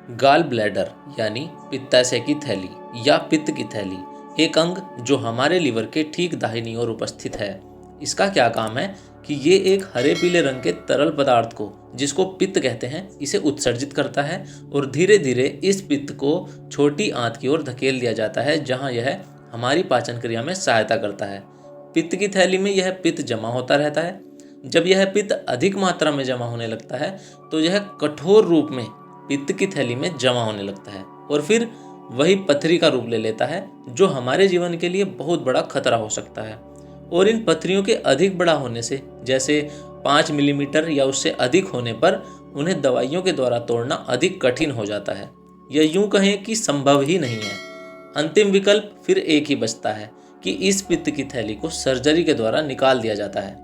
Gall bladder यानी पित्ताशय की थैली या पित्त की थैली एक अंग जो हमारे लीवर के ठीक दाहिनी ओर उपस्थित है। इसका क्या काम है कि ये एक हरे पीले रंग के तरल पदार्थ को, जिसको पित्त कहते हैं, इसे उत्सर्जित करता है और धीरे धीरे इस पित्त को छोटी आंत की ओर धकेल दिया जाता है, जहां यह हमारी पाचन क्रिया में सहायता करता है। पित्त की थैली में यह पित्त जमा होता रहता है। जब यह पित्त अधिक मात्रा में जमा होने लगता है तो यह कठोर रूप में पित्त की थैली में जमा होने लगता है और फिर वही पथरी का रूप ले लेता है, जो हमारे जीवन के लिए बहुत बड़ा खतरा हो सकता है। और इन पथरियों के अधिक बड़ा होने से, जैसे 5 मिलीमीटर या उससे अधिक होने पर, उन्हें दवाइयों के द्वारा तोड़ना अधिक कठिन हो जाता है, या यूं कहें कि संभव ही नहीं है। अंतिम विकल्प फिर एक ही बचता है कि इस पित्त की थैली को सर्जरी के द्वारा निकाल दिया जाता है।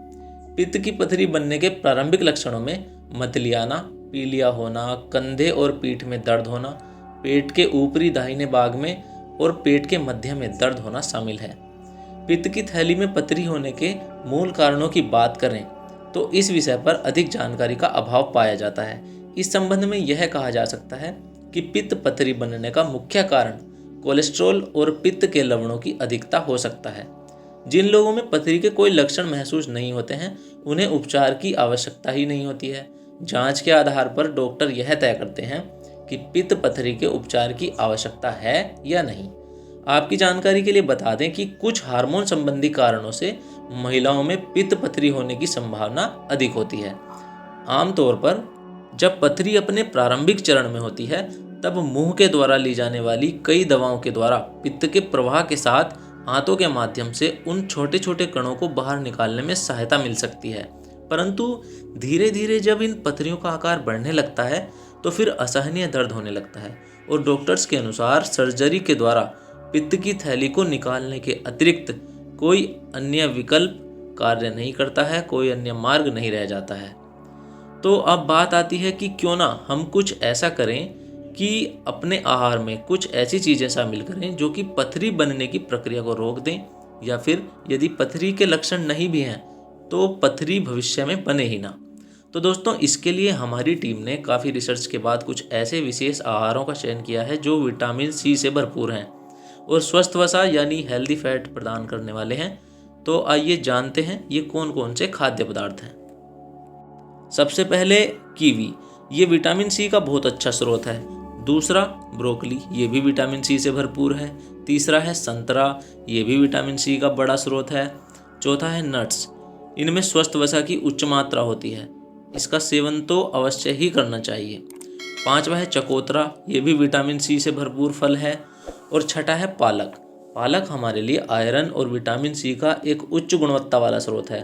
पित्त की पथरी बनने के प्रारंभिक लक्षणों में मतली आना, पीलिया होना, कंधे और पीठ में दर्द होना, पेट के ऊपरी दाहिने भाग में और पेट के मध्य में दर्द होना शामिल है। पित्त की थैली में पथरी होने के मूल कारणों की बात करें तो इस विषय पर अधिक जानकारी का अभाव पाया जाता है। इस संबंध में यह कहा जा सकता है कि पित्त पथरी बनने का मुख्य कारण कोलेस्ट्रॉल और पित्त के लवणों की अधिकता हो सकता है। जिन लोगों में पथरी के कोई लक्षण महसूस नहीं होते हैं, उन्हें उपचार की आवश्यकता ही नहीं होती है। जांच के आधार पर डॉक्टर यह तय करते हैं कि पित्त पथरी के उपचार की आवश्यकता है या नहीं। आपकी जानकारी के लिए बता दें कि कुछ हार्मोन संबंधी कारणों से महिलाओं में पित्त पथरी होने की संभावना अधिक होती है। आमतौर पर जब पथरी अपने प्रारंभिक चरण में होती है, तब मुंह के द्वारा ली जाने वाली कई दवाओं के द्वारा पित्त के प्रवाह के साथ आंतों के माध्यम से उन छोटे छोटे कणों को बाहर निकालने में सहायता मिल सकती है। परंतु धीरे धीरे जब इन पथरियों का आकार बढ़ने लगता है तो फिर असहनीय दर्द होने लगता है और डॉक्टर्स के अनुसार सर्जरी के द्वारा पित्त की थैली को निकालने के अतिरिक्त कोई अन्य विकल्प कार्य नहीं करता है, कोई अन्य मार्ग नहीं रह जाता है। तो अब बात आती है कि क्यों ना हम कुछ ऐसा करें कि अपने आहार में कुछ ऐसी चीज़ें शामिल करें जो कि पथरी बनने की प्रक्रिया को रोक दें, या फिर यदि पथरी के लक्षण नहीं भी हैं तो पथरी भविष्य में बने ही ना। तो दोस्तों, इसके लिए हमारी टीम ने काफ़ी रिसर्च के बाद कुछ ऐसे विशेष आहारों का चयन किया है जो विटामिन सी से भरपूर हैं और स्वस्थ वसा यानी हेल्दी फैट प्रदान करने वाले हैं। तो आइए जानते हैं ये कौन कौन से खाद्य पदार्थ हैं। सबसे पहले कीवी, ये विटामिन सी का बहुत अच्छा स्रोत है। दूसरा ब्रोकली, ये भी विटामिन सी से भरपूर है। तीसरा है संतरा, ये भी विटामिन सी का बड़ा स्रोत है। चौथा है नट्स, इनमें स्वस्थ वसा की उच्च मात्रा होती है, इसका सेवन तो अवश्य ही करना चाहिए। पांचवा है चकोतरा, ये भी विटामिन सी से भरपूर फल है। और छठा है पालक। पालक हमारे लिए आयरन और विटामिन सी का एक उच्च गुणवत्ता वाला स्रोत है।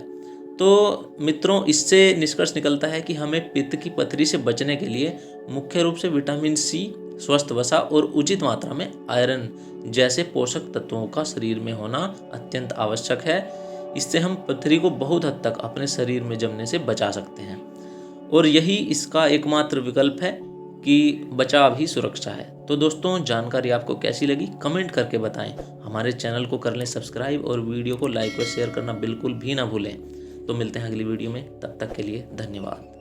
तो मित्रों, इससे निष्कर्ष निकलता है कि हमें पित्त की पथरी से बचने के लिए मुख्य रूप से विटामिन सी, स्वस्थ वसा और उचित मात्रा में आयरन जैसे पोषक तत्वों का शरीर में होना अत्यंत आवश्यक है। इससे हम पथरी को बहुत हद तक अपने शरीर में जमने से बचा सकते हैं और यही इसका एकमात्र विकल्प है कि बचाव ही सुरक्षा है। तो दोस्तों, जानकारी आपको कैसी लगी कमेंट करके बताएं। हमारे चैनल को कर लें सब्सक्राइब और वीडियो को लाइक और शेयर करना बिल्कुल भी ना भूलें। तो मिलते हैं अगली वीडियो में, तब तक के लिए धन्यवाद।